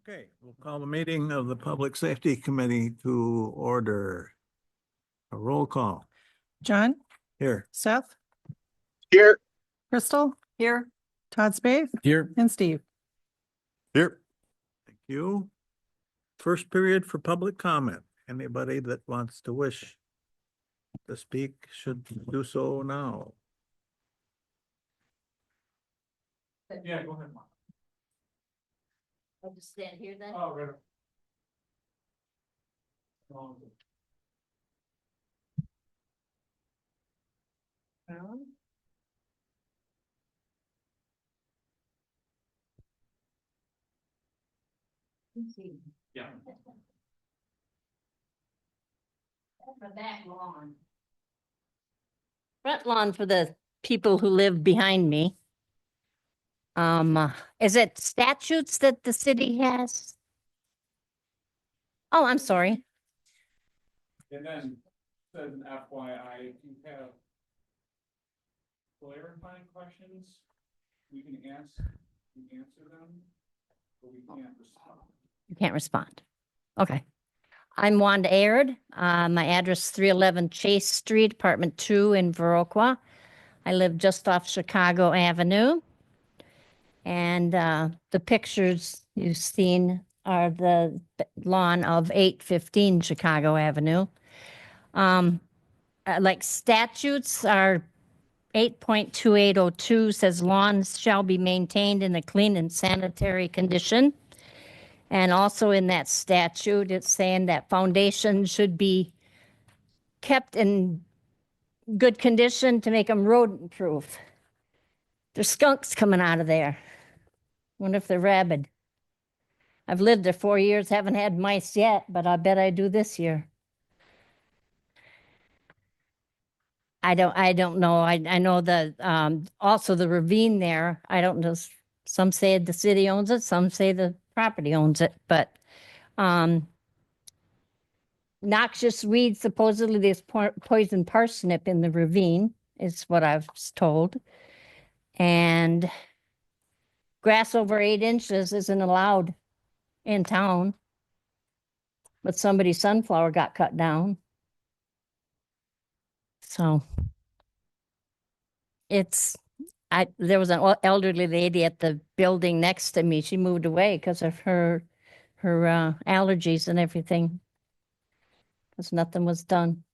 Okay, we'll call the meeting of the Public Safety Committee to order. A roll call John, here. Seth, Here. Crystal, here, Todd Spade, Here. and Steve. Here. Thank you. First period for public comment. Anybody that wants to wish to speak should do so now. Yeah, go ahead. I'll just stand here then. Oh, right. Yeah. The back lawn. Front lawn for the people who live behind me. Is it statutes that the city has? Oh, I'm sorry. And then says an FYI, if you have clarifying questions, we can answer them, but we can't respond. You can't respond. Okay. I'm Wanda Aird. My address 311 Chase Street, apartment 2 in Viroqua. I live just off Chicago Avenue. And the pictures you've seen are the lawn of 815 Chicago Avenue. Like statutes are 8.2802 says lawns shall be maintained in a clean and sanitary condition. And also in that statute, it's saying that foundations should be kept in good condition to make them rodent proof. There's skunks coming out of there. Wonder if they're rabid. I've lived there 4 years, haven't had mice yet, but I bet I do this year. I don't know. I know the also the ravine there. I don't know. Some say the city owns it, some say the property owns it, but noxious weeds, supposedly there's poison parsnip in the ravine, is what I've told. And grass over 8 inches isn't allowed in town. But somebody's sunflower got cut down. So there was an elderly lady at the building next to me. She moved away because of her allergies and everything. Because nothing was done.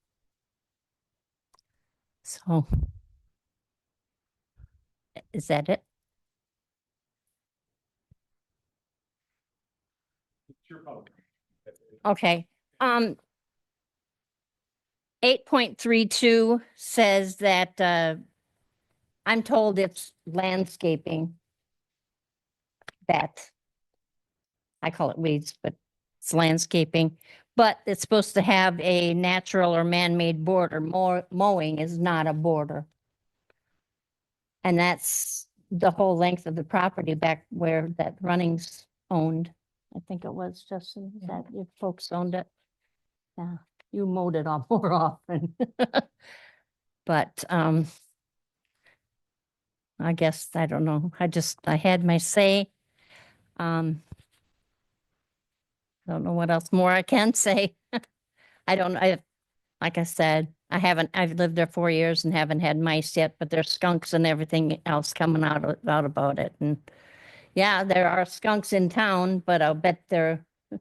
So is that it? It's your vote. Okay. 8.32 says that I'm told it's landscaping that I call it weeds, but it's landscaping. But it's supposed to have a natural or man-made border. Mowing is not a border. And that's the whole length of the property back where that Runnings owned. I think it was, Justin, that your folks owned it. Yeah, you mowed it all more often. But I guess, I don't know. I had my say. Don't know what else more I can say. Like I said, I've lived there 4 years and haven't had mice yet, but there's skunks and everything else coming out about it. And yeah, there are skunks in town, but I'll bet there are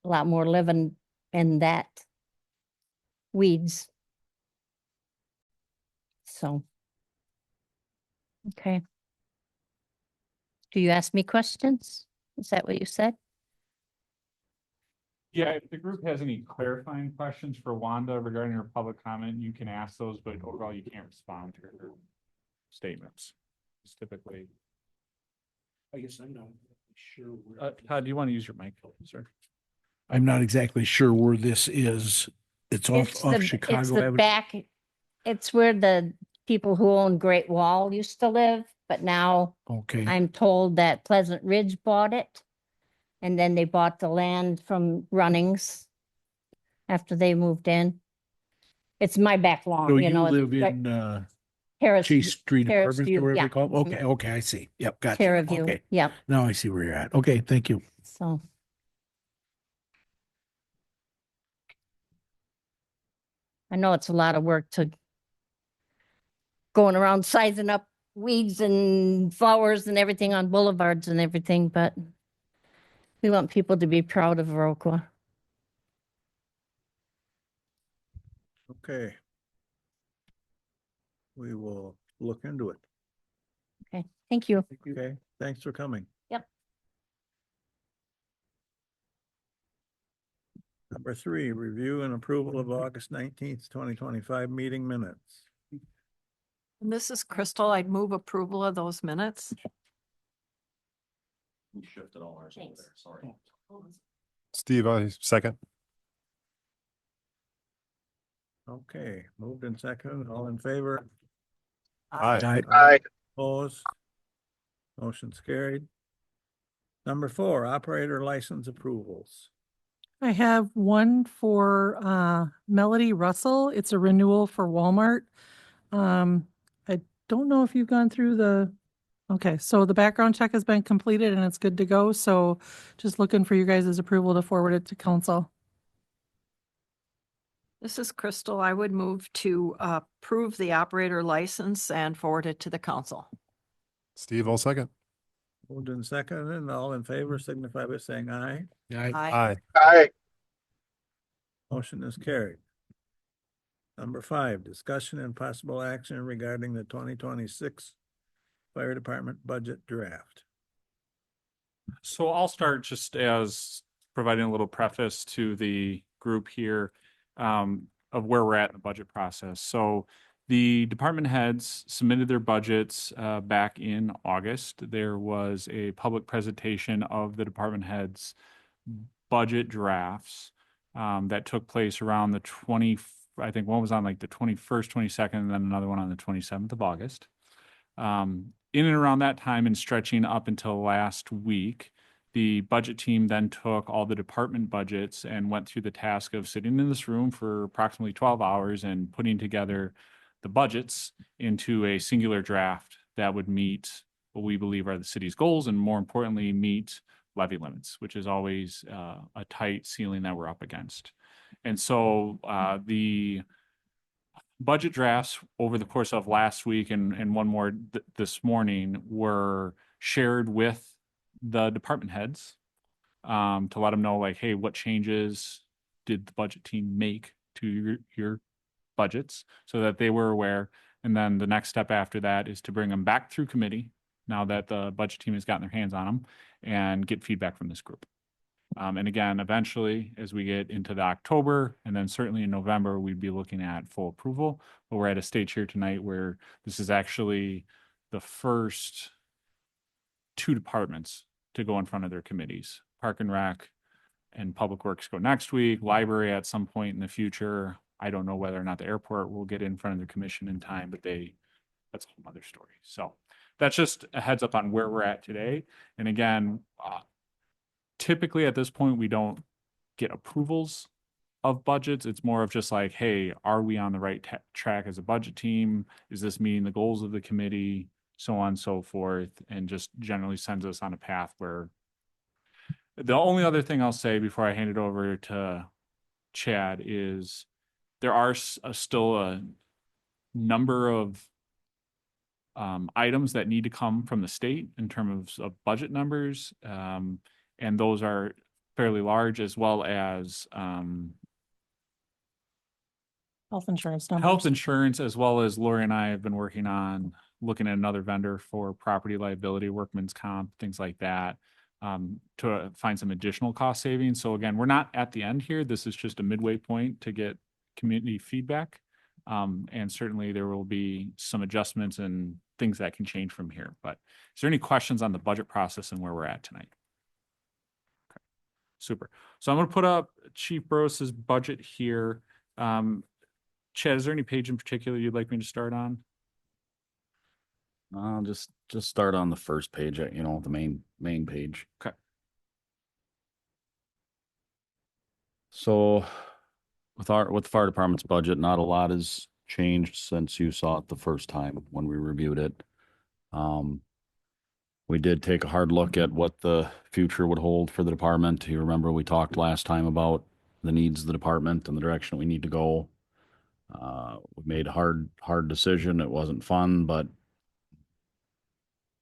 a lot more living in that weeds. So, okay. Do you ask me questions? Is that what you said? Yeah, if the group has any clarifying questions for Wanda regarding her public comment, you can ask those, but overall you can't respond to her statements. It's typically. I guess I'm not sure. Todd, do you want to use your mic, sir? I'm not exactly sure where this is. It's off It's Chicago It's the Avenue. back, it's where the people who own Great Wall used to live, but now Okay, I'm told that Pleasant Ridge bought it. And then they bought the land from Runnings after they moved in. It's my back lawn, so you you know. live it's in, Terrace, Chase Street Terrace Apartments View, or whatever yeah. they call it. Okay, okay, I see. Yep, gotcha. Terra View, Okay, yeah, now I see where you're at. Okay, thank you. so. I know it's a lot of work to going around sizing up weeds and flowers and everything on boulevards and everything, but we want people to be proud of Viroqua. Okay. We will look into it. Okay, thank you. Okay, thanks for coming. Yep. Number 3, review and approval of August 19th, 2025 meeting minutes. And this is Crystal. I'd move approval of those minutes. We shifted all ours over Thanks. there, sorry. Steve, I second. Okay, moved and seconded, all in favor? Aye. Aye. Opposed? Motion's carried. Number 4, operator license approvals. I have one for Melody Russell. It's a renewal for Walmart. I don't know if you've gone through okay, so the background check has been completed and it's good to go. So just looking for you guys' approval to forward it to council. This is Crystal. I would move to approve the operator license and forward it to the council. Steve, I'll second. Moved and seconded, and all in favor signify by saying aye. Aye. Motion is carried. Number 5, discussion and possible action regarding the 2026 fire department budget draft. So I'll start just as providing a little preface to the group here of where we're at in the budget process. So the department heads submitted their budgets back in August. There was a public presentation of the department heads' budget drafts that took place around the I think one was on like the 21st, 22nd, and then another one on the 27th of August. In and around that time and stretching up until last week, the budget team then took all the department budgets and went through the task of sitting in this room for approximately 12 hours and putting together the budgets into a singular draft that would meet what we believe are the city's goals and, more importantly, meet levy limits, which is always a tight ceiling that we're up against. And so the budget drafts over the course of last week and one more this morning were shared with the department heads to let them know, like, hey, what changes did the budget team make to your budgets, so that they were aware. And then the next step after that is to bring them back through committee now that the budget team has gotten their hands on them and get feedback from this group. And again, eventually, as we get into the October and then certainly in November, we'd be looking at full approval. But we're at a stage here tonight where this is actually the first 2 departments to go in front of their committees. Park and Rec and Public Works go next week, Library at some point in the future. I don't know whether or not the airport will get in front of the commission in time, but that's a whole other story. So that's just a heads up on where we're at today. And again, typically at this point, we don't get approvals of budgets. It's more of just like, hey, are we on the right track as a budget team? Is this meeting the goals of the committee? So on and so forth, and just generally sends us on a path where the only other thing I'll say before I hand it over to Chad is there are still a number of items that need to come from the state in terms of budget numbers. And those are fairly large, as well as Health insurance numbers. health insurance, as well as Lori and I have been working on looking at another vendor for property liability, workman's comp, things like that, to find some additional cost savings. So again, we're not at the end here. This is just a midway point to get community feedback. And certainly there will be some adjustments and things that can change from here. But is there any questions on the budget process and where we're at tonight? Okay, super. So I'm going to put up Chief Burrows's budget here. Chad, is there any page in particular you'd like me to start on? Just start on the first page, the main page. Okay. So with the fire department's budget, not a lot is changed since you saw it the first time when we reviewed it. We did take a hard look at what the future would hold for the department. You remember we talked last time about the needs of the department and the direction we need to go. We made a hard decision. It wasn't fun, but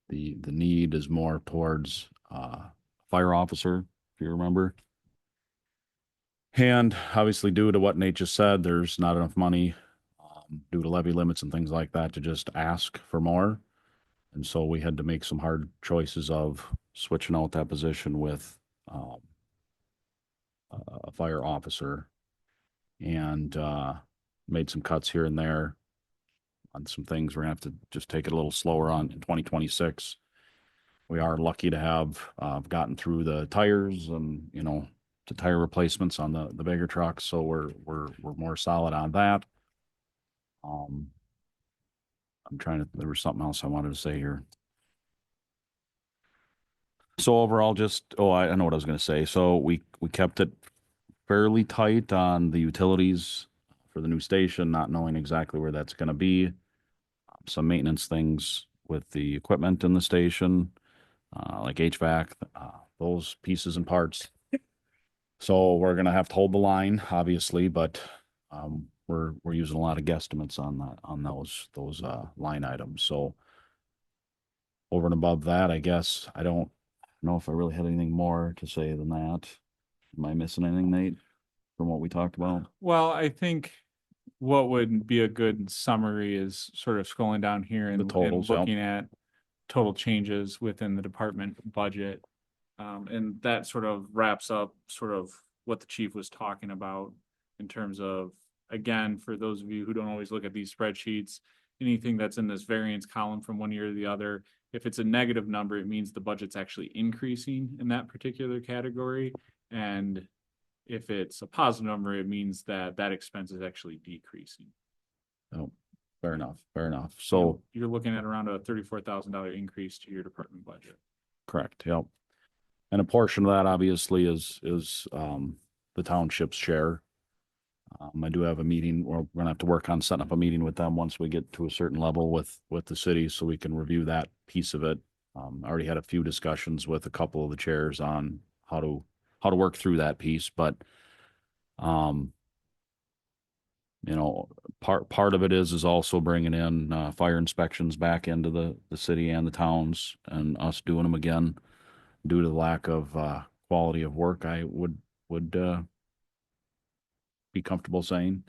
the need is more towards fire officer, if you remember. And obviously, due to what Nate just said, there's not enough money due to levy limits and things like that to just ask for more. And so we had to make some hard choices of switching out that position with a fire officer, and made some cuts here and there on some things. We're gonna have to just take it a little slower on in 2026. We are lucky to have gotten through the tires and, you know, the tire replacements on the bigger trucks, so we're more solid on that. I'm trying to, there was something else I wanted to say here. So overall, just, I know what I was gonna say. So we kept it fairly tight on the utilities for the new station, not knowing exactly where that's gonna be. Some maintenance things with the equipment in the station, like HVAC, those pieces and parts. So we're gonna have to hold the line, obviously, but we're using a lot of guesstimates on that, on those line items. So over and above that, I guess I don't know if I really had anything more to say than that. Am I missing anything, Nate, from what we talked about? Well, I think what would be a good summary is sort of scrolling down here and totals, yep. looking at total changes within the department budget. And that sort of wraps up sort of what the chief was talking about in terms of, again, for those of you who don't always look at these spreadsheets, anything that's in this variance column from one year to the other, if it's a negative number, it means the budget's actually increasing in that particular category. And if it's a positive number, it means that that expense is actually decreasing. Oh, fair enough, fair enough. So, You're looking at around a $34,000 increase to your department budget. correct, yep. And a portion of that obviously is the township's share. I do have a meeting, or we're gonna have to work on setting up a meeting with them once we get to a certain level with the city, so we can review that piece of it. I already had a few discussions with a couple of the chairs on how to work through that piece, but you know, part of it is also bringing in fire inspections back into the city and the towns, and us doing them again due to the lack of quality of work. I would be comfortable saying.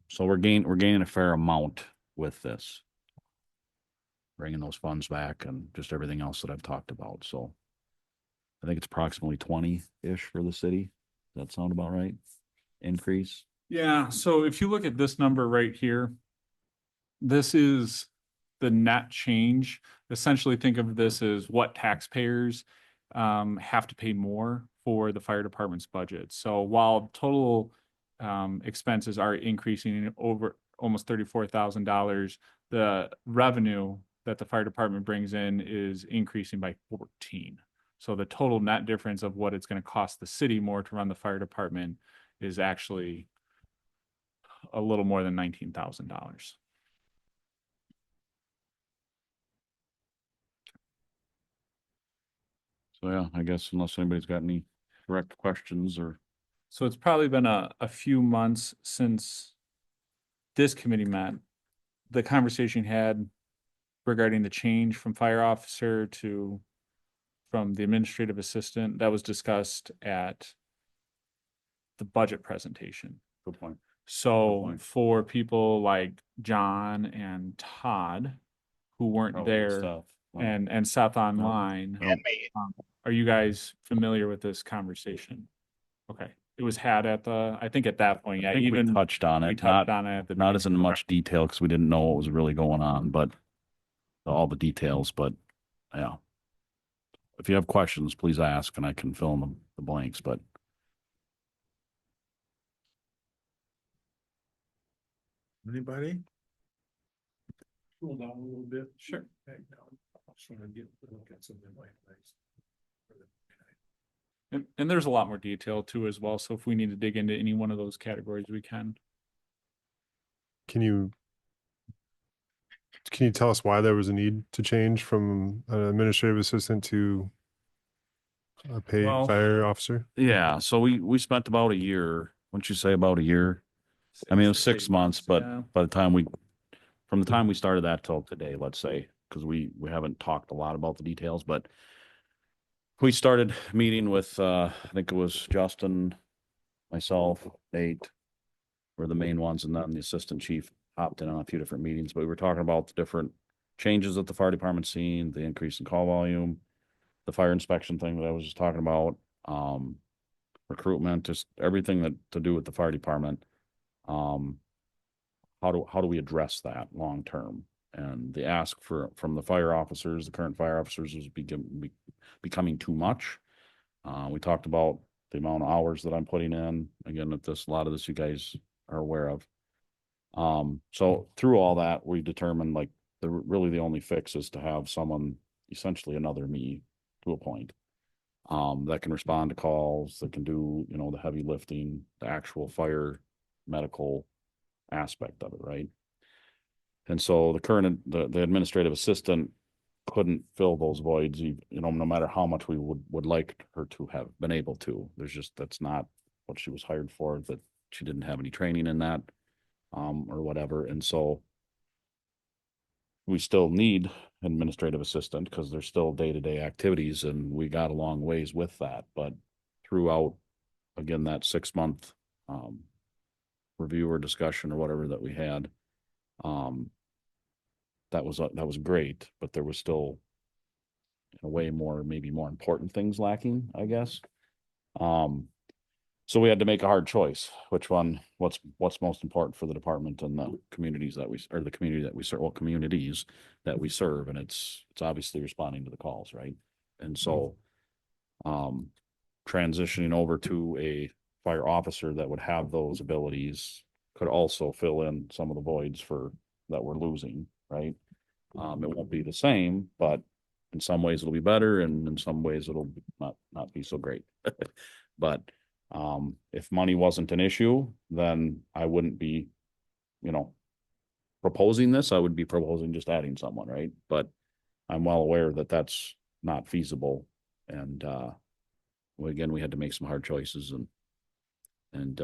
So we're gaining a fair amount with this, bringing those funds back and just everything else that I've talked about. So I think it's approximately 20-ish for the city. Does that sound about right? Increase? Yeah, so if you look at this number right here, this is the net change. Essentially, think of this as what taxpayers have to pay more for the fire department's budget. So while total expenses are increasing over almost $34,000, the revenue that the fire department brings in is increasing by 14. So the total net difference of what it's going to cost the city more to run the fire department is actually a little more than $19,000. So yeah, I guess unless anybody's got any direct questions or. So it's probably been a few months since this committee met. The conversation had regarding the change from fire officer to from the administrative assistant, that was discussed at the budget presentation. Good point. So point. for people like John and Todd, who weren't there, and Seth online, are you guys familiar with this conversation? Okay, it was had at the, I think at that point, yeah, I think even we touched on we it, touched not on it at the not as in beginning. much detail because we didn't know what was really going on, but all the details. But yeah, if you have questions, please ask, and I can fill in the blanks. But Anybody? Cool down a little bit. Sure. Back down. Just want to get a look at something like this. And there's a lot more detail too as well. So if we need to dig into any one of those categories, we can. can you tell us why there was a need to change from an administrative assistant to a paid Well, fire officer? Yeah, so we spent about a year, wouldn't you say about a year? I mean, it was 6 months, but yeah. by the time from the time we started that till today, let's say, because we haven't talked a lot about the details, but we started meeting with, I think it was Justin, myself, Nate, were the main ones, and then the assistant chief hopped in on a few different meetings, but we were talking about the different changes that the fire department's seen, the increase in call volume, the fire inspection thing that I was just talking about, recruitment, just everything that to do with the fire department. How do we address that long term? And the ask from the fire officers, the current fire officers, is becoming too much. We talked about the amount of hours that I'm putting in. Again, a lot of this you guys are aware of. So through all that, we determined like really the only fix is to have someone, essentially another me to a point, that can respond to calls, that can do, the heavy lifting, the actual fire medical aspect of it, right? And so the administrative assistant couldn't fill those voids, no matter how much we would like her to have been able to. That's not what she was hired for, that she didn't have any training in that, or whatever. And so we still need an administrative assistant because there's still day-to-day activities, and we got a long ways with that. But throughout, again, that 6-month review or discussion or whatever that we had, that was great, but there was still in a way maybe more important things lacking, I guess. So we had to make a hard choice. What's most important for the department and the communities that we serve, well, communities that we serve, and it's obviously responding to the calls, right? And so, transitioning over to a fire officer that would have those abilities could also fill in some of the voids that we're losing, right? It won't be the same, but in some ways it'll be better, and in some ways it'll not be so great. But if money wasn't an issue, then I wouldn't be, proposing this. I would be proposing just adding someone, right? But I'm well aware that that's not feasible. And again, we had to make some hard choices, and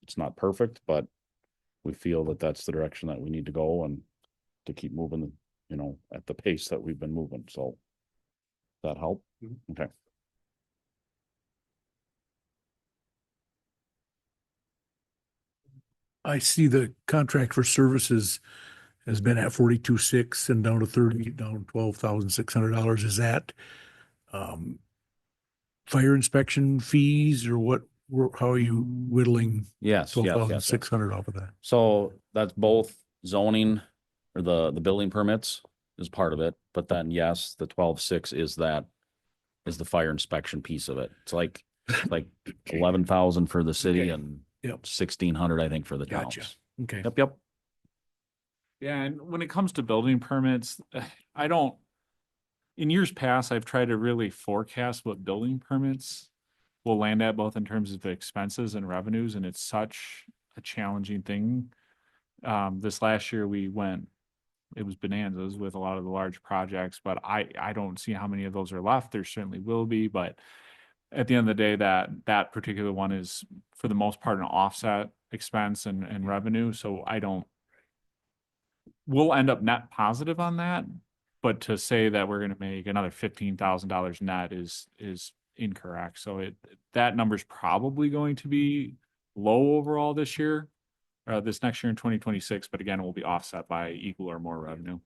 it's not perfect, but we feel that that's the direction that we need to go and to keep moving, at the pace that we've been moving. So that help? Okay. I see the contract for services has been at 42,600 and down to $12,600. Is that fire inspection fees, or what? How are you whittling Yes. 12,600 off of that? So that's both zoning or the building permits is part of it, but then yes, the 12,600 is the fire inspection piece of it. It's like 11,000 for the city, Okay. and Yep. 1,600, I think, for the Gotcha. towns. Okay. Yep. Yeah, and when it comes to building permits, in years past, I've tried to really forecast what building permits will land at, both in terms of the expenses and revenues, and it's such a challenging thing. This last year it was bonanzas with a lot of the large projects, but I don't see how many of those are left. There certainly will be, but at the end of the day, that particular one is for the most part an offset expense and revenue. So we'll end up net positive on that, but to say that we're going to make another $15,000 net is incorrect. So that number's probably going to be low overall this year, this next year in 2026, but again, it will be offset by equal or more revenue.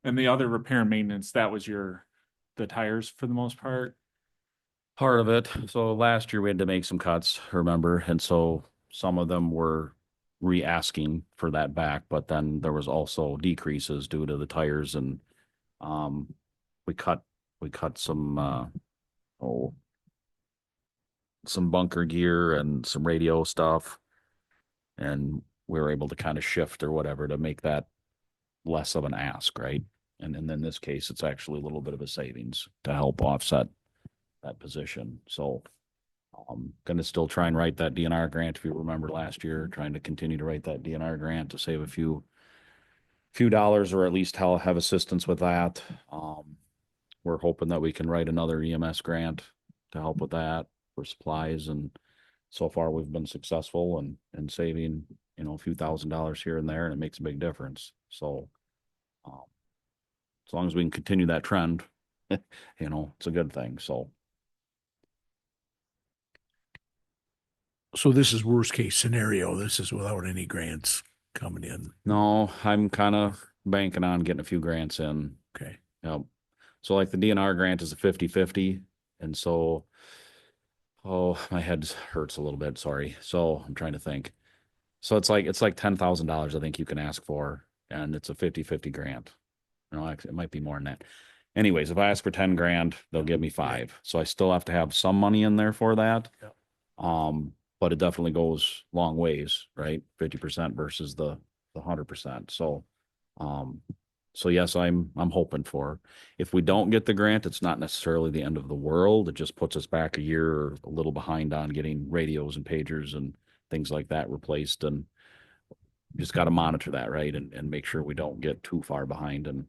And the other repair and maintenance, that was the tires for the most part. Part of it. So last year we had to make some cuts, remember? And so some of them were re-asking for that back, but then there was also decreases due to the tires, and we cut some some bunker gear and some radio stuff, and we were able to kind of shift or whatever to make that less of an ask, right? And in this case, it's actually a little bit of a savings to help offset that position. So Gonna still try and write that DNR grant, if you remember last year, trying to continue to write that DNR grant to save a few dollars, or at least have assistance with that. We're hoping that we can write another EMS grant to help with that for supplies, and so far we've been successful and saving, a few $1,000s here and there, and it makes a big difference. So, as long as we can continue that trend, it's a good thing. So, So this is worst case scenario. This is without any grants coming in. no, I'm kind of banking on getting a few grants in. Okay. Yep. So like the DNR grant is a 50-50. And so, oh, my head hurts a little bit. Sorry. So I'm trying to think. So it's like $10,000 I think you can ask for, and it's a 50-50 grant. Actually, it might be more than that. Anyways, if I ask for 10 grand, they'll give me 5. So I still have to have some money in there for that. Yep. But it definitely goes long ways, right? 50% versus the 100%. So yes, I'm hoping for. If we don't get the grant, it's not necessarily the end of the world. It just puts us back a year or a little behind on getting radios and pagers and things like that replaced. And just got to monitor that, right? And make sure we don't get too far behind. And,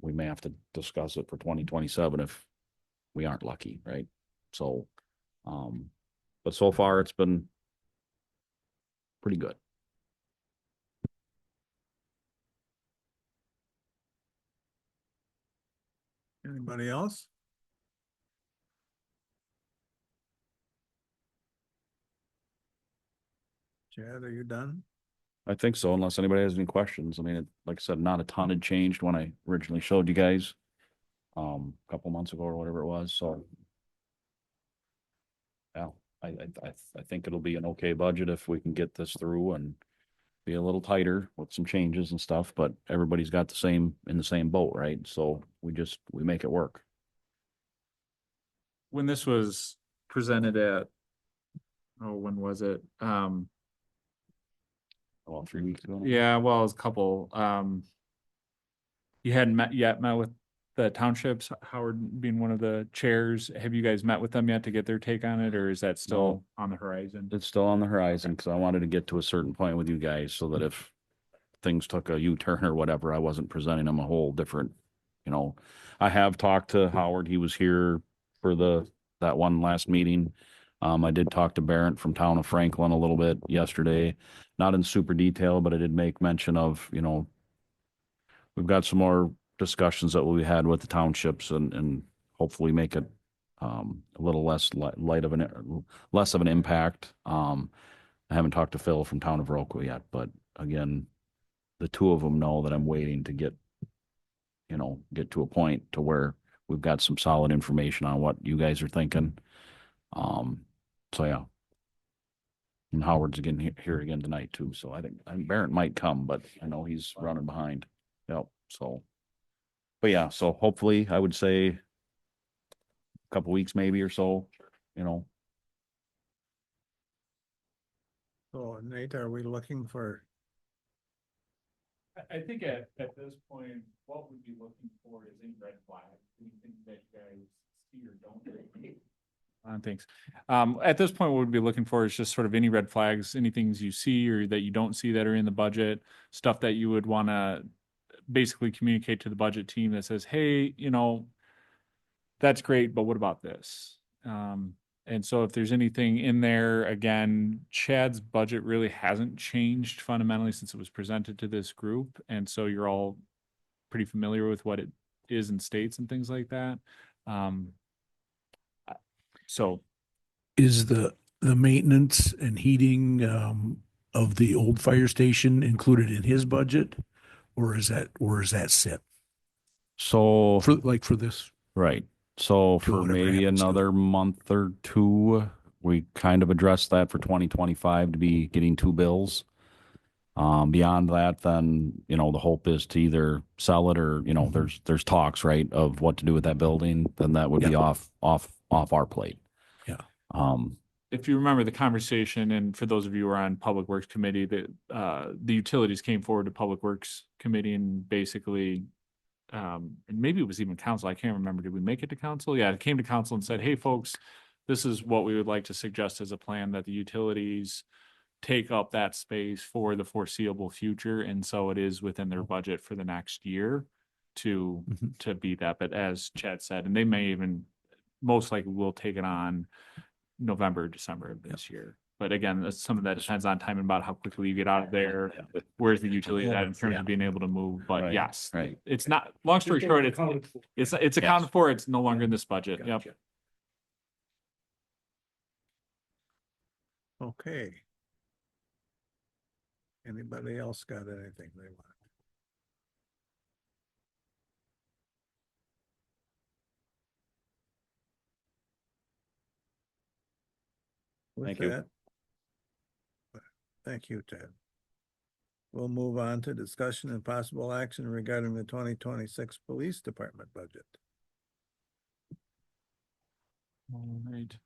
we may have to discuss it for 2027 if we aren't lucky, right? So, but so far it's been pretty good. Anybody else? Chad, are you done? I think so, unless anybody has any questions. I mean, like I said, not a ton had changed when I originally showed you guys a couple months ago or whatever it was. So yeah, I think it'll be an okay budget if we can get this through and be a little tighter with some changes and stuff, but everybody's got in the same boat, right? So we make it work. When this was presented at, when was it? Well, 3 weeks ago. Yeah, well, it was a couple, you hadn't met with the townships, Howard being one of the chairs. Have you guys met with them yet to get their take on it, or is that still on the horizon? It's still on the horizon because I wanted to get to a certain point with you guys so that if things took a U-turn or whatever, I wasn't presenting them a whole different, I have talked to Howard. He was here for that one last meeting. I did talk to Barrett from town of Franklin a little bit yesterday, not in super detail, but I did make mention of, we've got some more discussions that we had with the townships and hopefully make it a little less less of an impact. I haven't talked to Phil from town of Rockville yet, but again, the two of them know that I'm waiting to get to a point to where we've got some solid information on what you guys are thinking. So yeah. And Howard's again here again tonight too. So I think Barrett might come, but I know he's running behind. Yep. So, but yeah, so hopefully I would say a couple weeks maybe or so, So Nate, are we looking for, I think at this point, what we'd be looking for is any red flag, anything that you guys see or don't. Thanks. At this point, what we'd be looking for is just sort of any red flags, any things you see or that you don't see that are in the budget, stuff that you would want to basically communicate to the budget team that says, hey, that's great, but what about this? And so if there's anything in there, again, Chad's budget really hasn't changed fundamentally since it was presented to this group. And so you're all pretty familiar with what it is in states and things like that. So Is the maintenance and heating of the old fire station included in his budget? Or is that set so for this? right. So for whatever maybe happens to it. another month or two, we kind of addressed that for 2025 to be getting 2 bills. Beyond that, then, the hope is to either sell it or, there's talks, right, of what to do with that building, then that would be Yeah. off our plate. Yeah. if you remember the conversation, and for those of you who are on Public Works Committee, the utilities came forward to Public Works Committee and basically, and maybe it was even council, I can't remember, did we make it to council? Yeah, it came to council and said, hey, folks, this is what we would like to suggest as a plan, that the utilities take up that space for the foreseeable future, and so it is within their budget for the next year to Mhm. to be that. But as Chad said, and they may even most likely will take it on November, December of this year. But again, some of that depends on time and about how quickly you get out of there. Where's the utility at in terms of being able to move? But Right, yes, right. it's not, long story short, it's accounted for. It's no longer in this budget. Yep. Okay. Anybody else got anything they want? With Thank you. that, thank you, Ted. We'll move on to discussion and possible action regarding the 2026 Police Department budget. All right.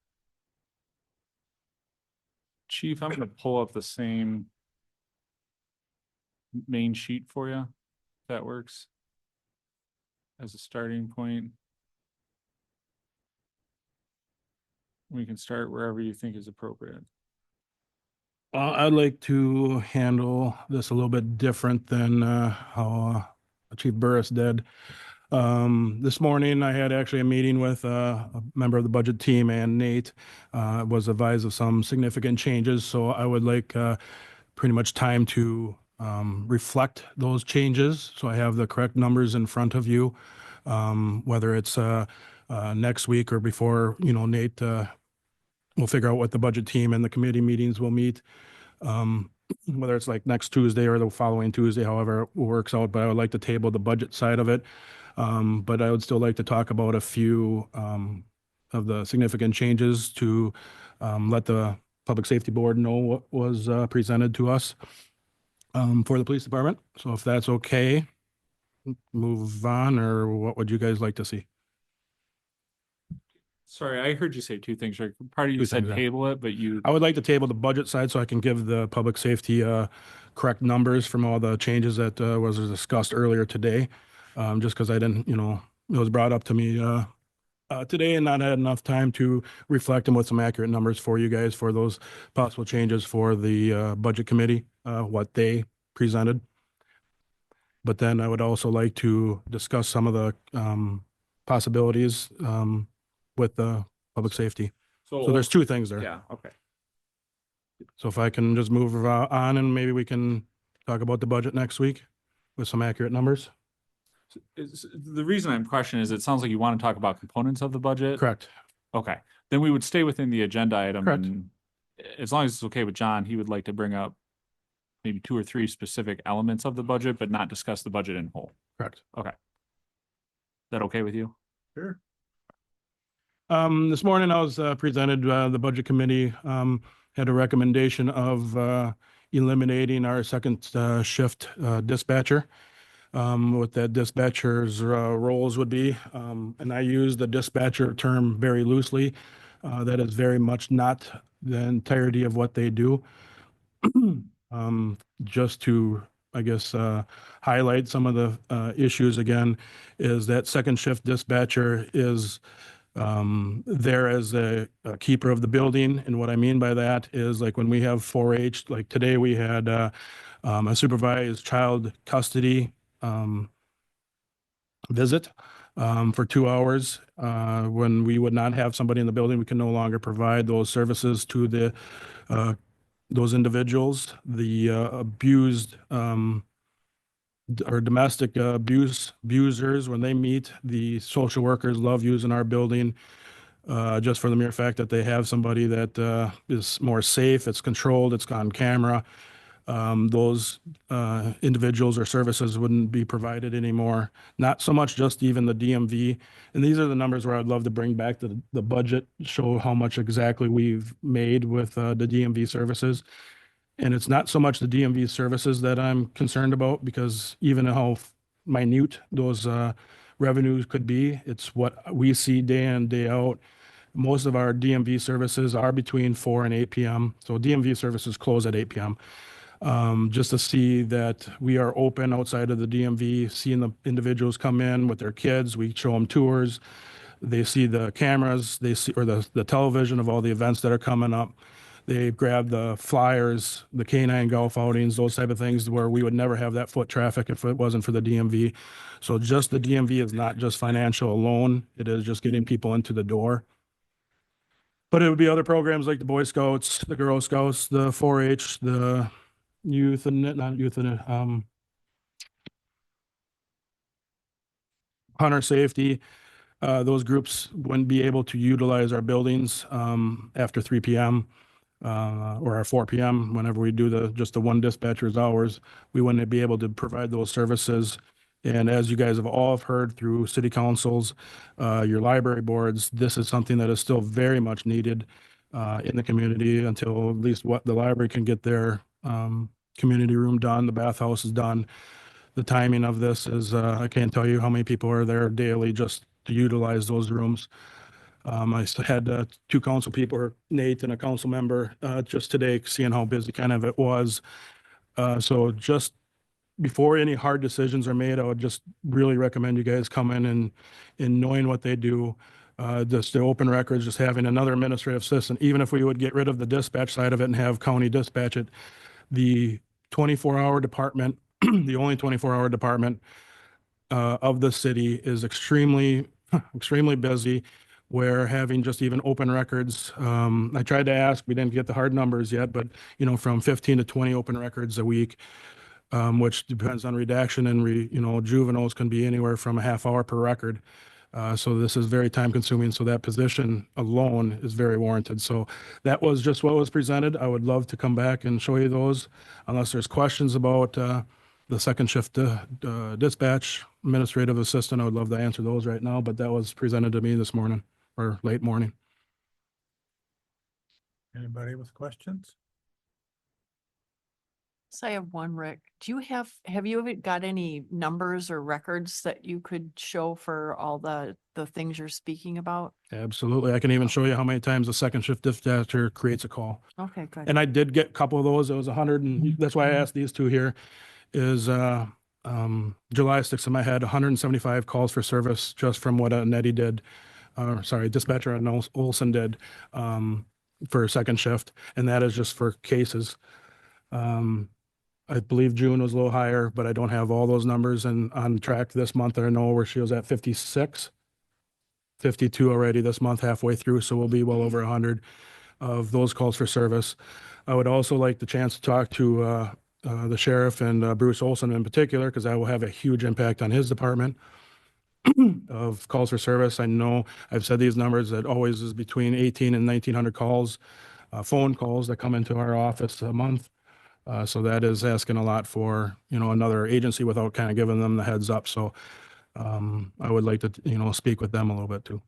Chief, I'm gonna pull up the same main sheet for you, if that works as a starting point. We can start wherever you think is appropriate. I'd like to handle this a little bit different than how Chief Burris did. This morning, I had actually a meeting with a member of the budget team and Nate. Was advised of some significant changes, so I would like pretty much time to reflect those changes. So I have the correct numbers in front of you, whether it's next week or before, Nate we'll figure out what the budget team and the committee meetings will meet. Whether it's like next Tuesday or the following Tuesday, however it works out, but I would like to table the budget side of it. But I would still like to talk about a few of the significant changes to let the Public Safety Board know what was presented to us for the police department. So if that's okay, move on, or what would you guys like to see? Sorry, I heard you say two things, right? Part of you Two said things, yeah. table it, but you, I would like to table the budget side so I can give the public safety correct numbers from all the changes that was discussed earlier today. Just because I didn't, it was brought up to me today and not had enough time to reflect them with some accurate numbers for you guys for those possible changes for the budget committee, what they presented. But then I would also like to discuss some of the possibilities with the public safety. So there's two things there. yeah, okay. So if I can just move on and maybe we can talk about the budget next week with some accurate numbers. The reason I'm questioning is it sounds like you want to talk about components of the budget. Correct. Okay, then we would stay within the agenda item. Correct. And as long as it's okay with John, he would like to bring up maybe 2 or 3 specific elements of the budget, but not discuss the budget in whole. Correct. Is that okay with you? Sure. This morning I was presented, the budget committee had a recommendation of eliminating our second shift dispatcher. What that dispatcher's roles would be. And I use the dispatcher term very loosely. That is very much not the entirety of what they do. Just to, I guess, highlight some of the issues again, is that second shift dispatcher is there as a keeper of the building. And what I mean by that is like when we have 4-H, like today we had a supervised child custody visit for 2 hours. When we would not have somebody in the building, we can no longer provide those services to the those individuals. The abused or domestic abusers, when they meet, the social workers love using our building just for the mere fact that they have somebody that is more safe, it's controlled, it's on camera. Those individuals or services wouldn't be provided anymore. Not so much just even the DMV. And these are the numbers where I'd love to bring back the budget, show how much exactly we've made with the DMV services. And it's not so much the DMV services that I'm concerned about, because even how minute those revenues could be, it's what we see day in, day out. Most of our DMV services are between 4 and 8 p.m. So DMV services close at 8 p.m. Just to see that we are open outside of the DMV, seeing the individuals come in with their kids, we show them tours. They see the cameras, they see, or the television of all the events that are coming up. They grab the flyers, the canine golf outings, those type of things where we would never have that foot traffic if it wasn't for the DMV. So just the DMV is not just financial alone. It is just getting people into the door. But it would be other programs like the Boy Scouts, the Girl Scouts, the 4-H, the youth and not youth and hunter safety. Those groups wouldn't be able to utilize our buildings after 3 p.m. Or our 4 p.m. whenever we do just the one dispatcher's hours. We wouldn't be able to provide those services. And as you guys have all heard through city councils, your library boards, this is something that is still very much needed in the community until at least what the library can get their community room done, the bathhouse is done. The timing of this is, I can't tell you how many people are there daily just to utilize those rooms. I had 2 council people, or Nate and a council member, just today, seeing how busy kind of it was. So just before any hard decisions are made, I would just really recommend you guys come in and knowing what they do. Just the open records, just having another administrative assistant, even if we would get rid of the dispatch side of it and have county dispatch it, the 24-hour department, the only 24-hour department of the city is extremely busy, where having just even open records, I tried to ask, we didn't get the hard numbers yet, but from 15 to 20 open records a week, which depends on redaction, and juveniles can be anywhere from a half hour per record. So this is very time consuming. So that position alone is very warranted. So that was just what was presented. I would love to come back and show you those unless there's questions about the second shift dispatch administrative assistant. I would love to answer those right now, but that was presented to me this morning or late morning. Anybody with questions? So I have one, Rick. Have you ever got any numbers or records that you could show for all the things you're speaking about? Absolutely. I can even show you how many times a second shift dispatcher creates a call. Okay, good. And I did get a couple of those. It was 100, and that's why I asked these two here. Is July sticks in my head, 175 calls for service just from what Nettie did. Dispatcher and Olson did for a second shift, and that is just for cases. I believe June was a little higher, but I don't have all those numbers. And on track this month, I know where she was at 56, 52 already this month, halfway through. So we'll be well over 100 of those calls for service. I would also like the chance to talk to the sheriff and Bruce Olson in particular, because that will have a huge impact on his department of calls for service. I know I've said these numbers that always is between 18 and 1900 calls, phone calls that come into our office a month. So that is asking a lot for, another agency without kind of giving them the heads up. So I would like to, speak with them a little bit too.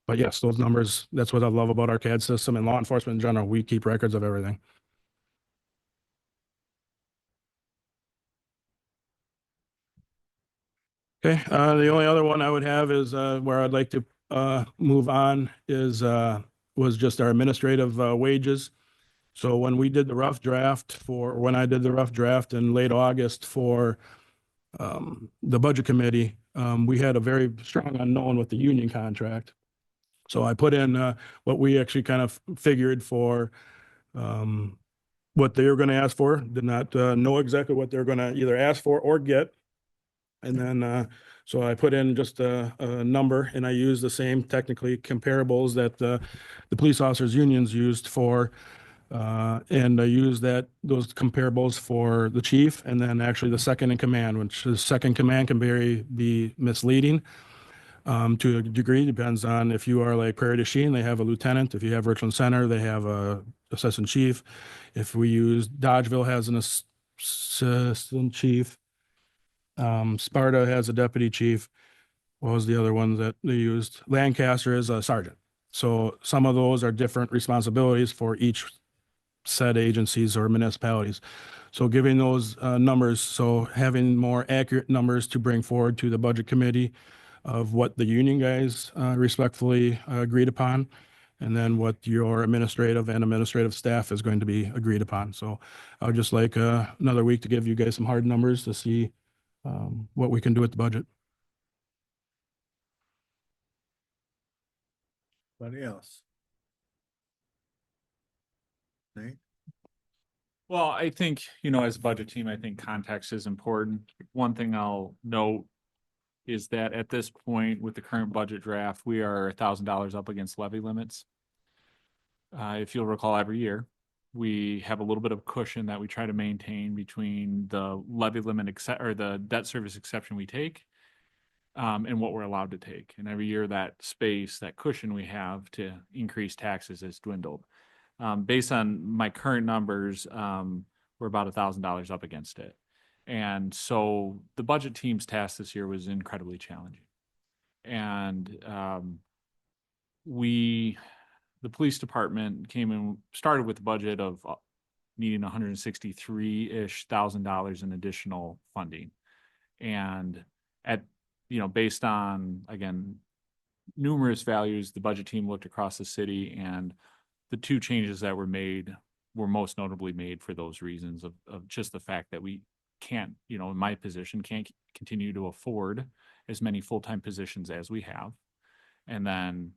But yes, those numbers, that's what I love about our CAD system and law enforcement in general. We keep records of everything. Okay, the only other one I would have is where I'd like to move on was just our administrative wages. So when I did the rough draft in late August for the budget committee, we had a very strong unknown with the union contract. So I put in what we actually kind of figured for what they were going to ask for. Did not know exactly what they're going to either ask for or get. And then, so I put in just a number, and I used the same technically comparables that the police officers unions used for, and I used those comparables for the chief and then actually the second in command, which the second command can be misleading to a degree. Depends on if you are like Prairie du Chien, they have a lieutenant. If you have Richland Center, they have a assistant chief. If we use Dodgeville has an assistant chief. Sparta has a deputy chief. What was the other one that they used? Lancaster is a sergeant. So some of those are different responsibilities for each said agencies or municipalities. So giving those numbers, so having more accurate numbers to bring forward to the budget committee of what the union guys respectfully agreed upon, and then what your administrative staff is going to be agreed upon. So I would just like another week to give you guys some hard numbers to see what we can do with the budget. Anybody else? Nate? Well, I think, as a budget team, I think context is important. One thing I'll note is that at this point with the current budget draft, we are $1,000 up against levy limits. If you'll recall, every year, we have a little bit of cushion that we try to maintain between the levy limit or the debt service exception we take and what we're allowed to take. And every year that space, that cushion we have to increase taxes has dwindled. Based on my current numbers, we're about $1,000 up against it. And so the budget team's task this year was incredibly challenging. And the police department came and started with a budget of needing $163-ish thousand in additional funding. And based on, again, numerous values, the budget team looked across the city, and the two changes that were made were most notably made for those reasons of just the fact that we can't, in my position, can't continue to afford as many full-time positions as we have. And then,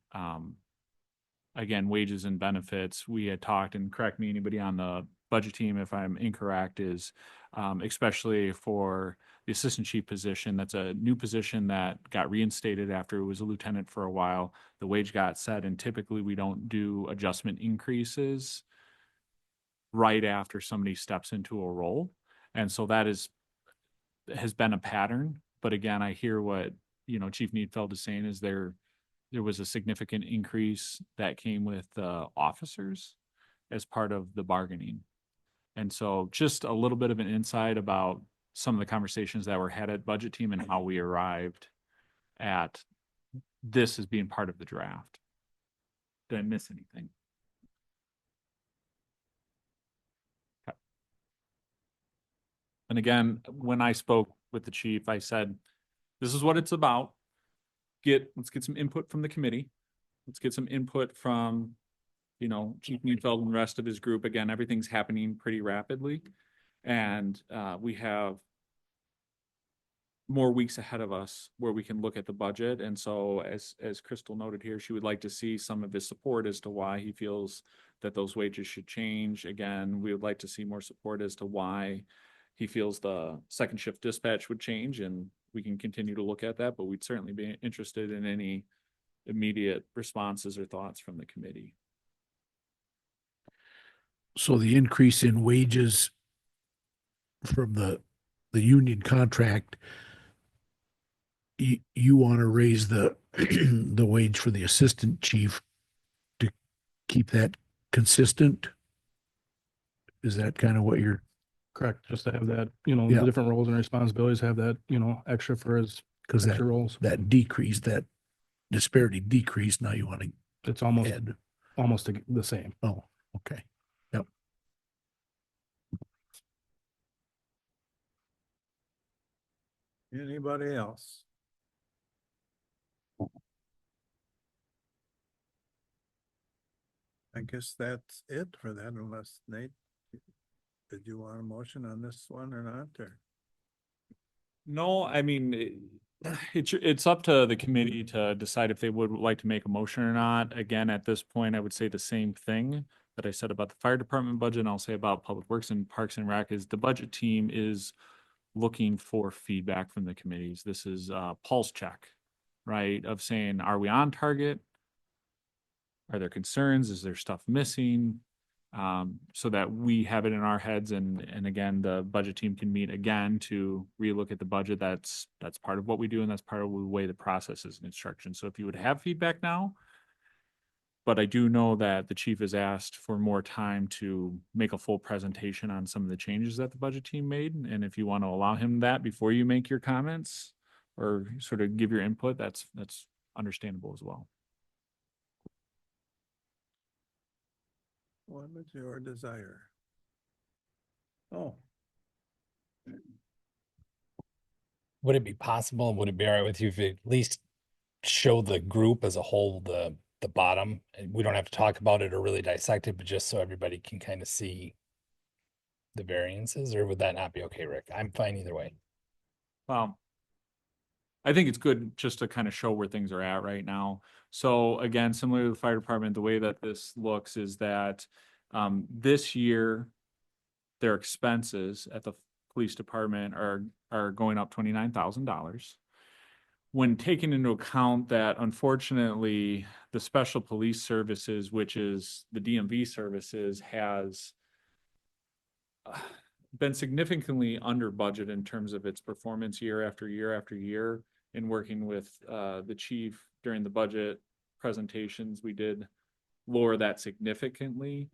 again, wages and benefits, we had talked, and correct me, anybody on the budget team if I'm incorrect, is especially for the assistant chief position, that's a new position that got reinstated after it was a lieutenant for a while. The wage got set, and typically we don't do adjustment increases right after somebody steps into a role. And so that has been a pattern. But again, I hear what, Chief Needfeld is saying is there was a significant increase that came with officers as part of the bargaining. And so just a little bit of an insight about some of the conversations that were had at budget team and how we arrived at this as being part of the draft. Did I miss anything? Okay. And again, when I spoke with the chief, I said, this is what it's about. Let's get some input from the committee. Let's get some input from, Chief Needfeld and the rest of his group. Again, everything's happening pretty rapidly. And we have more weeks ahead of us where we can look at the budget. And so as Crystal noted here, she would like to see some of his support as to why he feels that those wages should change. Again, we would like to see more support as to why he feels the second shift dispatch would change, and we can continue to look at that, but we'd certainly be interested in any immediate responses or thoughts from the committee. So the increase in wages from the union contract, you want to raise the the wage for the assistant chief to keep that consistent? Is that kind of what you're? Correct. Just to have that, Yeah. the different roles and responsibilities, have that, extra for his Because extra roles. that disparity decreased, now you want to It's almost, add. almost the same. Oh, okay. Yep. Anybody else? I guess that's it for that, unless Nate, did you want a motion on this one or not, or? No, I mean, it's up to the committee to decide if they would like to make a motion or not. Again, at this point, I would say the same thing that I said about the fire department budget, and I'll say about Public Works and Parks and Rec, is the budget team is looking for feedback from the committees. This is a pulse check, right? Of saying, are we on target? Are there concerns? Is there stuff missing? So that we have it in our heads, and again, the budget team can meet again to relook at the budget. That's part of what we do, and that's part of the way the process is and instructions. So if you would have feedback now, but I do know that the chief has asked for more time to make a full presentation on some of the changes that the budget team made. And if you want to allow him that before you make your comments or sort of give your input, that's understandable as well. What was your desire? Oh, Would it be possible, would it be all right with you if you at least show the group as a whole, the bottom? And we don't have to talk about it or really dissect it, but just so everybody can kind of see the variances, or would that not be okay, Rick? I'm fine either way. Well, I think it's good just to kind of show where things are at right now. So again, similar to the fire department, the way that this looks is that this year, their expenses at the police department are going up $29,000. When taking into account that unfortunately, the special police services, which is the DMV services, has been significantly under budget in terms of its performance year after year after year. In working with the chief during the budget presentations, we did lower that significantly.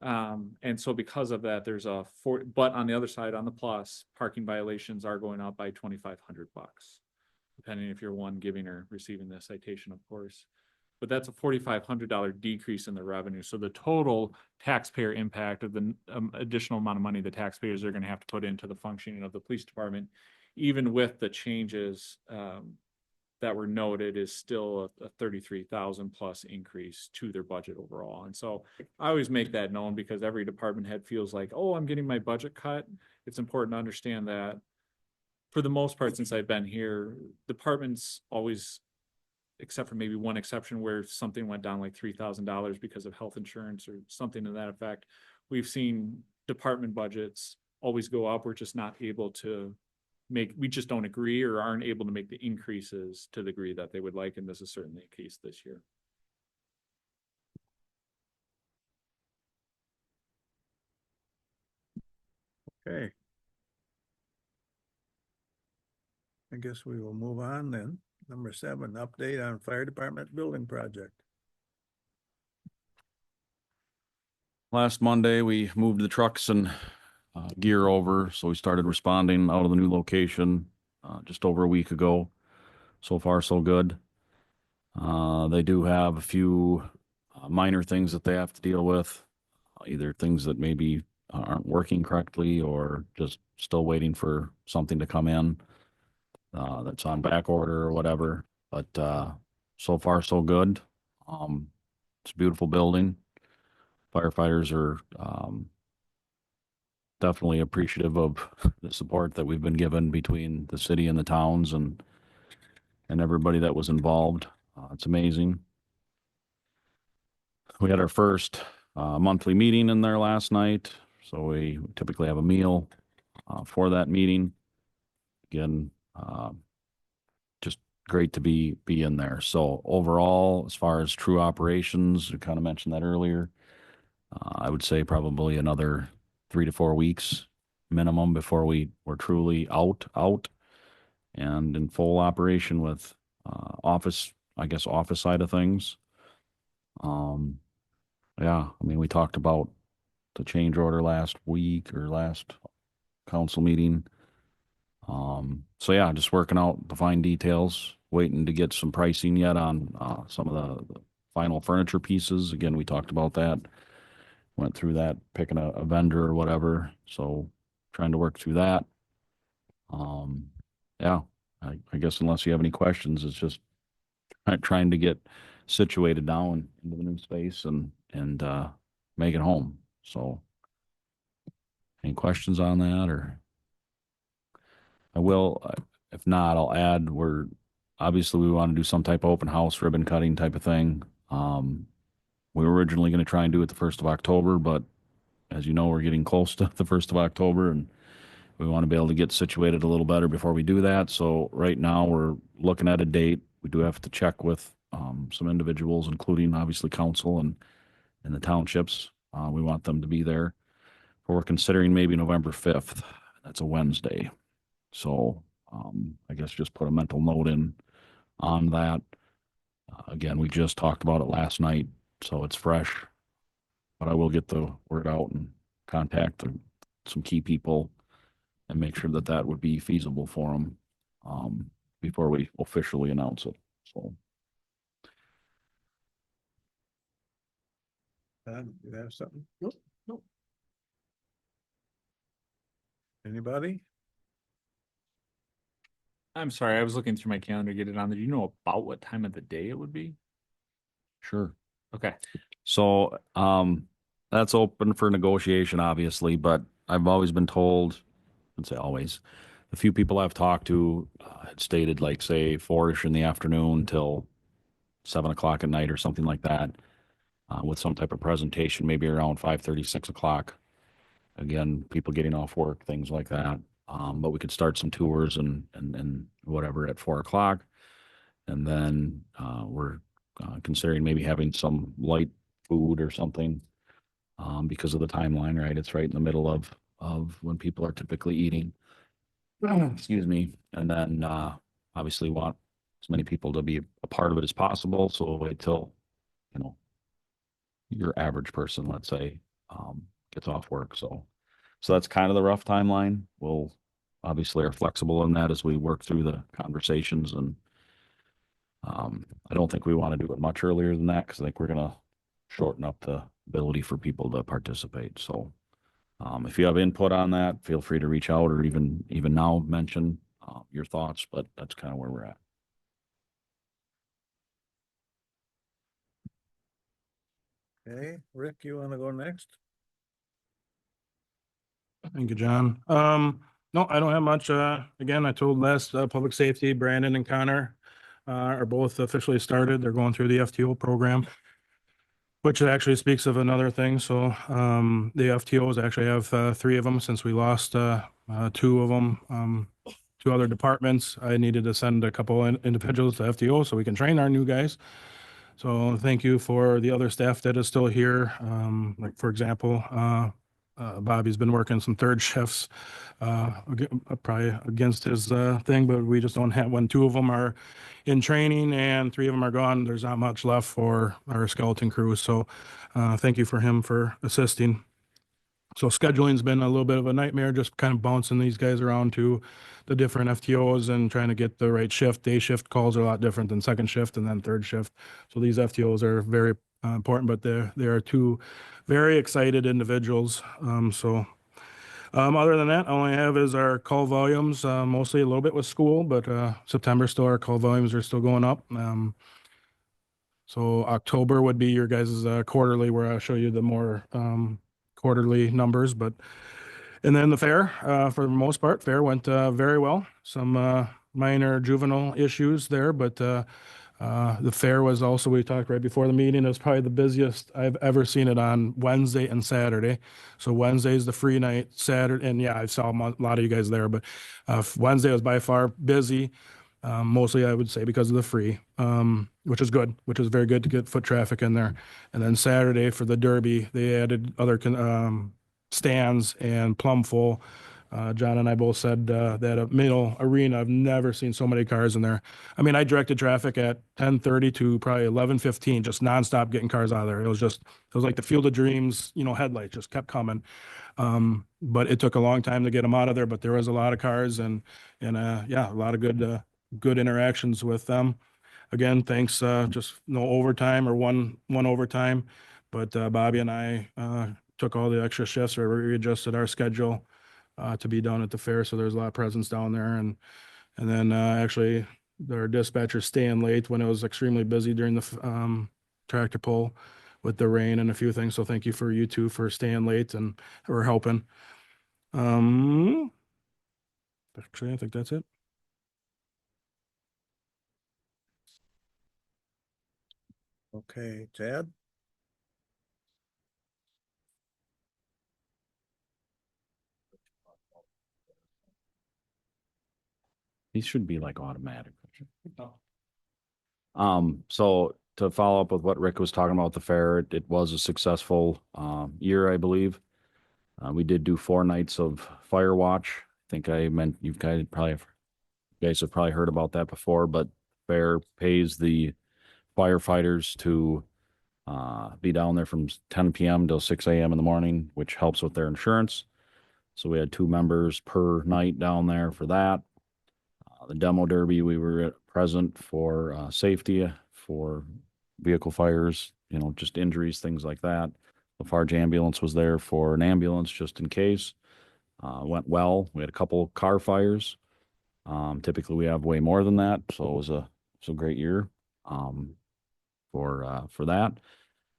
And so because of that, there's but on the other side, on the plus, parking violations are going up by $2,500, depending if you're one giving or receiving the citation, of course. But that's a $4,500 decrease in the revenue. So the total taxpayer impact of the additional amount of money the taxpayers are going to have to put into the functioning of the police department, even with the changes that were noted, is still a 33,000 plus increase to their budget overall. And so I always make that known because every department head feels like, oh, I'm getting my budget cut. It's important to understand that for the most part, since I've been here, departments always, except for maybe one exception where something went down like $3,000 because of health insurance or something to that effect, we've seen department budgets always go up. We're just not able to we just don't agree or aren't able to make the increases to the degree that they would like. And this is certainly the case this year. Okay. I guess we will move on then. Number 7, update on fire department building project. Last Monday, we moved the trucks and gear over, so we started responding out of the new location just over a week ago. So far, so good. They do have a few minor things that they have to deal with, either things that maybe aren't working correctly or just still waiting for something to come in that's on back order or whatever. But so far, so good. It's a beautiful building. Firefighters are definitely appreciative of the support that we've been given between the city and the towns and everybody that was involved. It's amazing. We had our first monthly meeting in there last night, so we typically have a meal for that meeting. Again, just great to be in there. So overall, as far as true operations, we kind of mentioned that earlier. I would say probably another 3 to 4 weeks minimum before we were truly out and in full operation with office side of things. Yeah, I mean, we talked about the change order last week or last council meeting. So yeah, just working out the fine details, waiting to get some pricing yet on some of the final furniture pieces. Again, we talked about that. Went through that, picking a vendor or whatever. So trying to work through that. Yeah, I guess unless you have any questions, it's just trying to get situated now into the new space and make it home. So any questions on that, or I will, if not, I'll add, we want to do some type of open house ribbon cutting type of thing. We were originally going to try and do it the 1st of October, but as you know, we're getting close to the 1st of October and we want to be able to get situated a little better before we do that. So right now we're looking at a date. We do have to check with some individuals, including obviously council and the townships. We want them to be there. But we're considering maybe November 5th. That's a Wednesday. So I guess just put a mental note in on that. Again, we just talked about it last night, so it's fresh. But I will get the word out and contact some key people and make sure that would be feasible for them before we officially announce it. So. You have something? Nope. Anybody? I'm sorry, I was looking through my calendar to get it on there. Do you know about what time of the day it would be? Sure. Okay. So that's open for negotiation, obviously, but I've always been told, I'd say always, the few people I've talked to had stated like, say, 4-ish in the afternoon till 7 o'clock at night or something like that, with some type of presentation, maybe around 5:30, 6 o'clock. Again, people getting off work, things like that. But we could start some tours and whatever at 4 o'clock. And then we're considering maybe having some light food or something because of the timeline, right? It's right in the middle of when people are typically eating. Excuse me. And then obviously want as many people to be a part of it as possible. So we'll wait till, you know, your average person, let's say, gets off work. So that's kind of the rough timeline. We'll obviously are flexible in that as we work through the conversations. And I don't think we want to do it much earlier than that because I think we're going to shorten up the ability for people to participate. So if you have input on that, feel free to reach out or even now mention your thoughts, but that's kind of where we're at. Okay, Rick, you want to go next? Thank you, John. No, I don't have much. Again, I told last public safety, Brandon and Connor are both officially started. They're going through the FTO program, which actually speaks of another thing. So the FTOs actually have 3 of them since we lost 2 of them. 2 other departments. I needed to send a couple individuals to FTO so we can train our new guys. So thank you for the other staff that is still here. Like for example, Bobby's been working some third shifts, probably against his thing, but we just don't have, when 2 of them are in training and 3 of them are gone, there's not much left for our skeleton crew. So thank you for him for assisting. So scheduling's been a little bit of a nightmare, just kind of bouncing these guys around to the different FTOs and trying to get the right shift. Day shift calls are a lot different than second shift and then third shift. So these FTOs are very important, but they are 2 very excited individuals. Other than that, all I have is our call volumes, mostly a little bit with school, but September still, our call volumes are still going up. So October would be your guys' quarterly, where I'll show you the more quarterly numbers, and then the fair, for the most part, fair went very well. Some minor juvenile issues there, but the fair was also, we talked right before the meeting, it was probably the busiest I've ever seen it on Wednesday and Saturday. So Wednesday is the free night, Saturday, and yeah, I saw a lot of you guys there, but Wednesday was by far busy. Mostly I would say because of the free, which is good, which is very good to get foot traffic in there. And then Saturday for the Derby, they added other stands and plumb full. John and I both said that middle arena, I've never seen so many cars in there. I mean, I directed traffic at 10:30 to probably 11:15, just nonstop getting cars out of there. It was like the Field of Dreams, headlights just kept coming. But it took a long time to get them out of there, but there was a lot of cars and yeah, a lot of good interactions with them. Again, thanks, just no overtime or one overtime, but Bobby and I took all the extra shifts or readjusted our schedule to be done at the fair. So there's a lot of presence down there. And then actually their dispatchers staying late when it was extremely busy during the tractor pull with the rain and a few things. So thank you for you 2 for staying late and or helping. Actually, I think that's it. Okay, Chad? These should be like automatic. So to follow up with what Rick was talking about, the fair, it was a successful year, I believe. We did do 4 nights of fire watch. I think I meant you guys have probably heard about that before, but fair pays the firefighters to be down there from 10 p.m. till 6 a.m. in the morning, which helps with their insurance. So we had 2 members per night down there for that. The demo derby, we were present for safety, for vehicle fires, just injuries, things like that. The Lafarge ambulance was there for an ambulance just in case. Went well. We had a couple car fires. Typically we have way more than that. So it was a great year for that.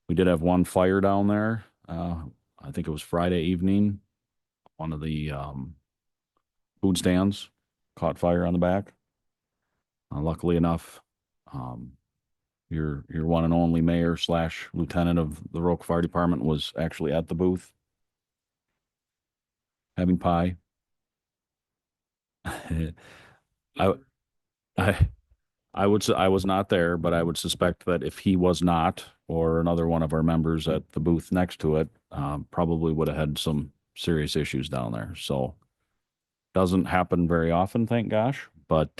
We did have 1 fire down there. I think it was Friday evening. One of the food stands caught fire on the back. Luckily enough, your one and only mayor / lieutenant of the Viroqua Fire Department was actually at the booth having pie. I was not there, but I would suspect that if he was not, or another one of our members at the booth next to it, probably would have had some serious issues down there. So doesn't happen very often, thank gosh, but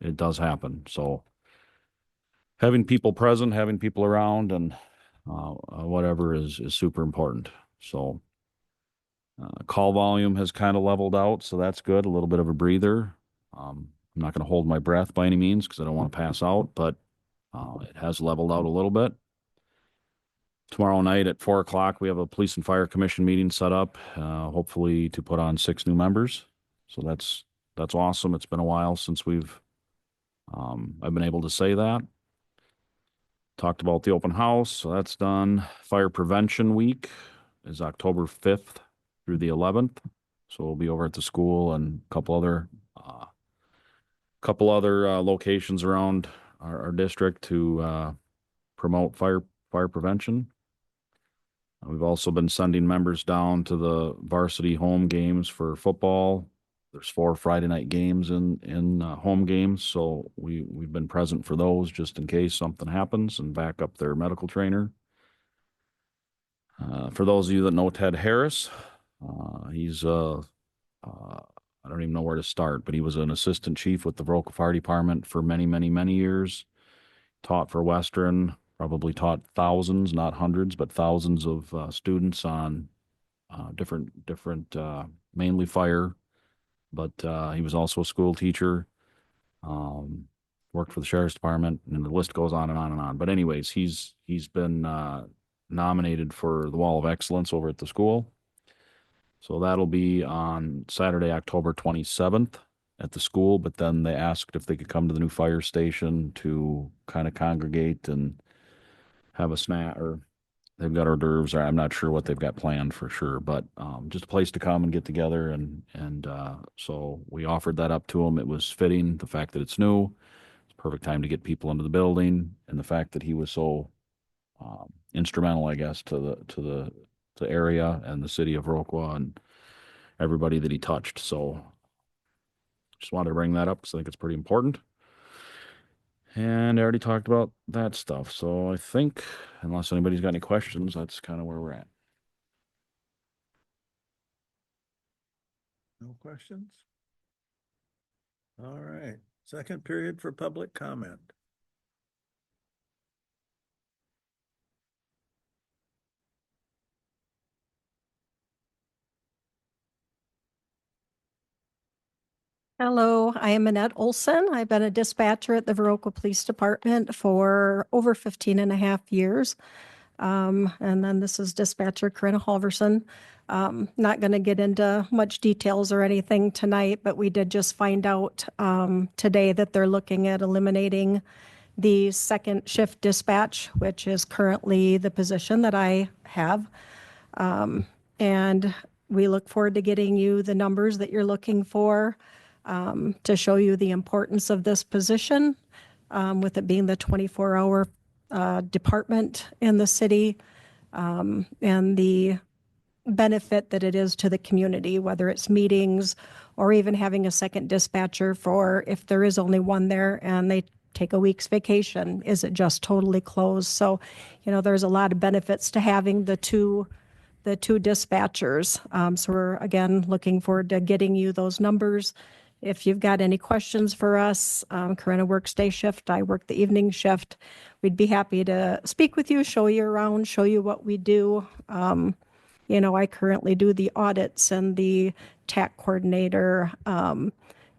it does happen. So having people present, having people around, and whatever is super important. So call volume has kind of leveled out, so that's good. A little bit of a breather. I'm not going to hold my breath by any means because I don't want to pass out, but it has leveled out a little bit. Tomorrow night at 4 o'clock, we have a police and fire commission meeting set up, hopefully to put on 6 new members. So that's awesome. It's been a while since I've been able to say that. Talked about the open house, so that's done. Fire prevention week is October 5th through the 11th. So we'll be over at the school and a couple other locations around our district to promote fire prevention. We've also been sending members down to the varsity home games for football. There's 4 Friday night games in home games, so we've been present for those just in case something happens and back up their medical trainer. For those of you that know Ted Harris, he's I don't even know where to start, but he was an assistant chief with the Viroqua Fire Department for many, many, many years. Taught for Western, probably taught thousands, not hundreds, but thousands of students on different, mainly fire. But he was also a school teacher, worked for the sheriff's department, and the list goes on and on and on. But anyways, he's been nominated for the Wall of Excellence over at the school. So that'll be on Saturday, October 27th at the school, but then they asked if they could come to the new fire station to kind of congregate and have a snack, or they've got hors d'oeuvres, or I'm not sure what they've got planned for sure, but just a place to come and get together. And so we offered that up to them. It was fitting, the fact that it's new. It's a perfect time to get people into the building, and the fact that he was so instrumental, I guess, to the area and the city of Viroqua and everybody that he touched. So just wanted to bring that up because I think it's pretty important. And I already talked about that stuff. So I think, unless anybody's got any questions, that's kind of where we're at. No questions? All right, second period for public comment. Hello, I am Annette Olson. I've been a dispatcher at the Viroqua Police Department for over 15 and a half years. And then this is dispatcher Corinna Halverson. Not going to get into much details or anything tonight, but we did just find out today that they're looking at eliminating the second shift dispatch, which is currently the position that I have. And we look forward to getting you the numbers that you're looking for. To show you the importance of this position, with it being the 24-hour department in the city, and the benefit that it is to the community, whether it's meetings or even having a second dispatcher for if there is only one there and they take a week's vacation, is it just totally closed? So, there's a lot of benefits to having the two dispatchers. So we're again looking forward to getting you those numbers. If you've got any questions for us, Corinna works day shift, I work the evening shift. We'd be happy to speak with you, show you around, show you what we do. I currently do the audits and the TAC coordinator, and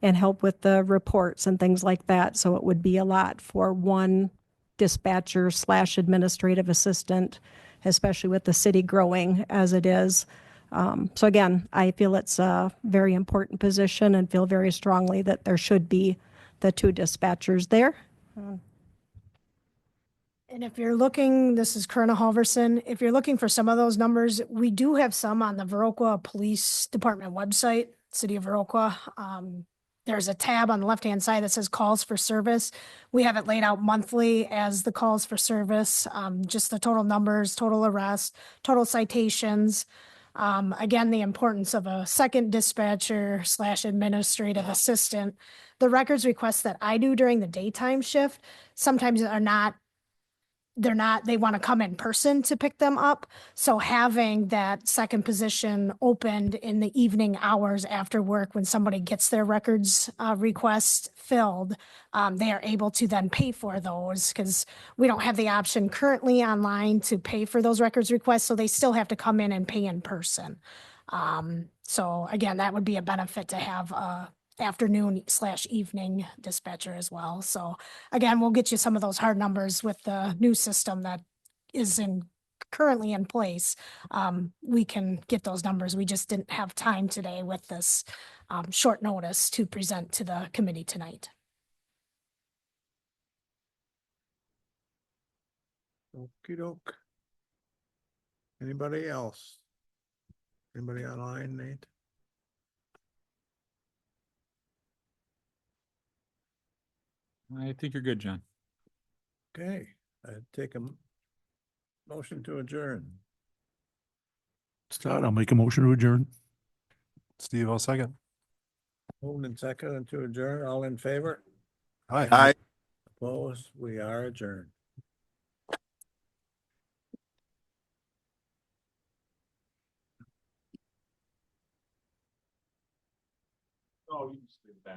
help with the reports and things like that. So it would be a lot for one dispatcher / administrative assistant, especially with the city growing as it is. So again, I feel it's a very important position and feel very strongly that there should be the 2 dispatchers there. And if you're looking, this is Corinna Halverson. If you're looking for some of those numbers, we do have some on the Viroqua Police Department website, City of Viroqua. there's a tab on the left-hand side that says calls for service. We have it laid out monthly as the calls for service, just the total numbers, total arrests, total citations. Again, the importance of a second dispatcher / administrative assistant. The records requests that I do during the daytime shift sometimes are not, they want to come in person to pick them up. So having that second position opened in the evening hours after work when somebody gets their records request filled, they are able to then pay for those because we don't have the option currently online to pay for those records requests. So they still have to come in and pay in person. So again, that would be a benefit to have a afternoon / evening dispatcher as well. So again, we'll get you some of those hard numbers with the new system that is currently in place. We can get those numbers. We just didn't have time today with this short notice to present to the committee tonight. Okey doke. Anybody else? Anybody online, Nate? I think you're good, John. Okay, I'd take a motion to adjourn. Scott, I'll make a motion to adjourn. Steve, I'll second. Moved and seconded to adjourn. All in favor? Hi. Opposed? We are adjourned. Oh, you just did that.